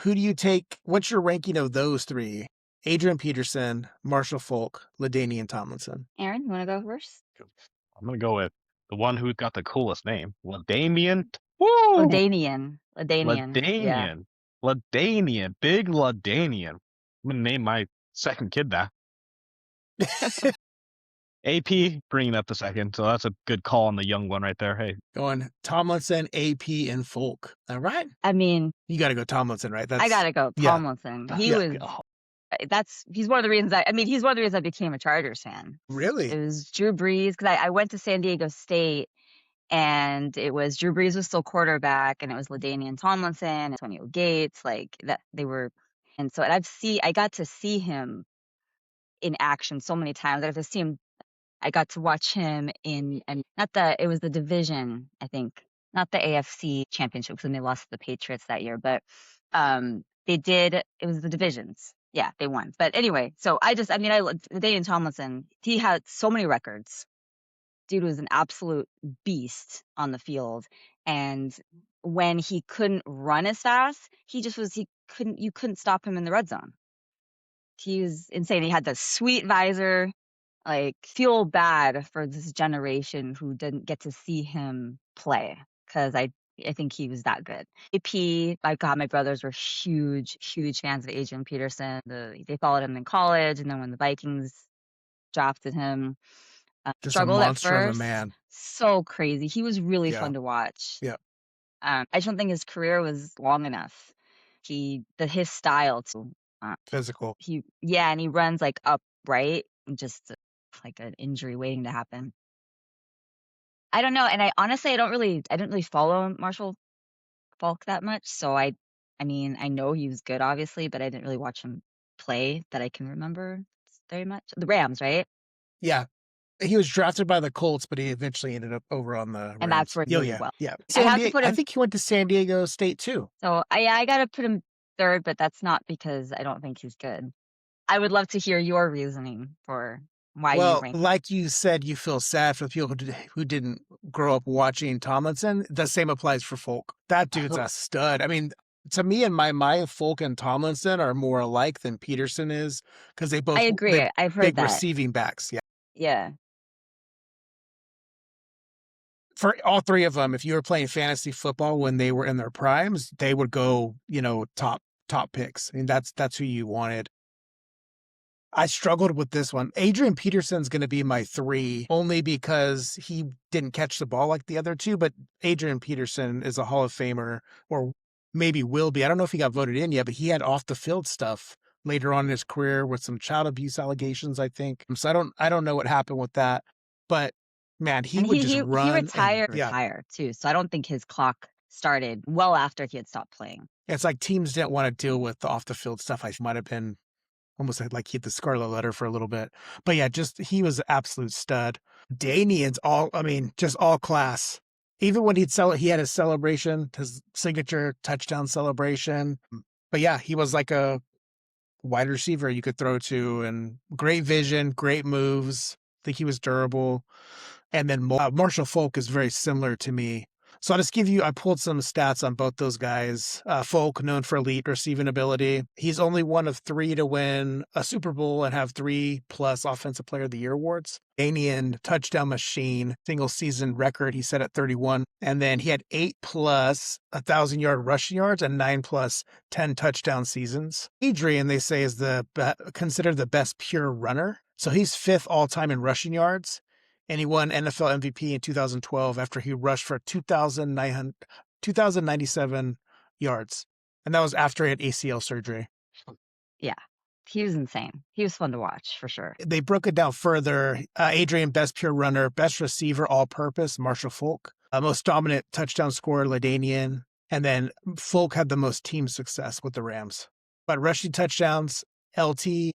who do you take? What's your ranking of those three? Adrian Peterson, Marshall Faulk, LaDainian Tomlinson. Aaron, you want to go first? I'm gonna go with the one who's got the coolest name, LaDainian. Woo! LaDainian. Yeah. LaDainian. LaDainian. Big LaDainian. I'm gonna name my second kid that. AP bringing up the second, so that's a good call on the young one right there. Hey, Going Tomlinson, AP, and Faulk. All right. I mean, You got to go Tomlinson, right? I gotta go Tomlinson. He Yeah. was. He's one of the reasons he's one of the reasons I became a Chargers fan. Really? It was Drew Brees, because I went to San Diego State, and it was Drew Brees was still quarterback, and it was LaDainian Tomlinson, Antonio Gates, like that they were, and so I got to see him in action so many times. I got to watch him it was the division, I think, not the AFC championship, because they lost to the Patriots that year, but it was the divisions. Yeah, they won. But anyway, so LaDainian Tomlinson, he had so many records. Dude was an absolute beast on the field. And when he couldn't run as fast, you couldn't stop him in the red zone. He was insane. He had the sweet visor. Like, feel bad for this generation who didn't get to see him play, because I think he was that good. AP, my God, my brothers were huge fans of Adrian Peterson. They followed him in college, and then when the Vikings drafted him, Just struggled a at monster first. of a man. So crazy. He was really fun to watch. Yeah. I just don't think his career was long enough. His style too. Physical. And he runs like upright, just like an injury waiting to happen. I don't know, and I didn't really follow Marshall Faulk that much, so I know he was good, obviously, but I didn't really watch him play that I can remember very much. The Rams, right? Yeah. He was drafted by the Colts, but he eventually ended up over on the Rams. And that's where he did well. Yeah. I think he went to San Diego State too. So I got to put him third, but that's not because I don't think he's good. I would love to hear your reasoning for why you rank him. Like you said, you feel sad for the people who didn't grow up watching Tomlinson. The same applies for Faulk. That dude's a stud. I mean, to me, in my mind, Faulk and Tomlinson are more alike than Peterson is, because they both. I agree. I've heard big that. Receiving backs. Yeah. Yeah. For all three of them, if you were playing fantasy football when they were in their primes, they would go, top picks. I mean, that's who you wanted. I struggled with this one. Adrian Peterson's going to be my 3, only because he didn't catch the ball like the other two, but Adrian Peterson is a Hall of Famer, or maybe will be. I don't know if he got voted in yet, but he had off the field stuff later on in his career with some child abuse allegations, I think. So I don't know what happened with that, but man, he would just run. He retired too. So I don't think his clock started well after he had stopped playing. It's like teams didn't want to deal with the off the field stuff. I might have been almost like he had the scarlet letter for a little bit. But yeah, he was an absolute stud. LaDainian's just all class. Even when he had his celebration, his signature touchdown celebration. But yeah, he was like a wide receiver you could throw to, and great vision, great moves. I think he was durable. And then Marshall Faulk is very similar to me. So I pulled some stats on both those guys. Faulk, known for elite receiving ability. He's only one of 3 to win a Super Bowl and have 3+ Offensive Player of the Year awards. LaDainian, touchdown machine, single season record, he set at 31. And then he had 8+ 1,000-yard rushing yards and 9+ 10 touchdown seasons. Adrian, they say, is considered the best pure runner. So he's 5th all-time in rushing yards. And he won NFL MVP in 2012 after he rushed for 2,097 yards. And that was after he had ACL surgery. Yeah, he was insane. He was fun to watch, for sure. They broke it down further. Adrian, best pure runner, best receiver, all-purpose, Marshall Faulk. Most dominant touchdown scorer, LaDainian. And then Faulk had the most team success with the Rams. But rushing touchdowns, LT,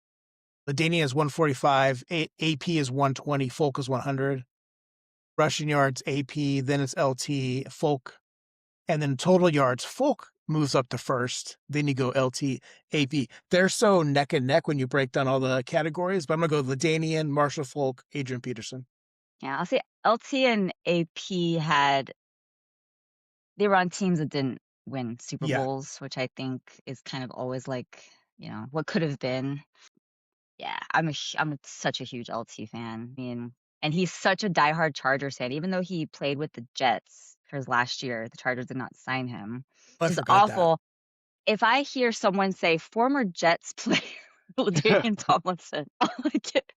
LaDainian is 145, AP is 120, Faulk is 100. Rushing yards, AP, then it's LT, Faulk. And then total yards, Faulk moves up to first. Then you go LT, AP. They're so neck and neck when you break down all the categories, but I'm going to go LaDainian, Marshall Faulk, Adrian Peterson. Yeah, I'll say LT and AP they were on teams that didn't win Super Yeah. Bowls, which I think is kind of always like, what could have been. Yeah, I'm such a huge LT fan. I mean, and he's such a diehard Chargers fan, even though he played with the Jets for his last year. The Chargers did not sign him, I which is forgot that. awful. If I hear someone say former Jets player LaDainian Tomlinson, I'm gonna get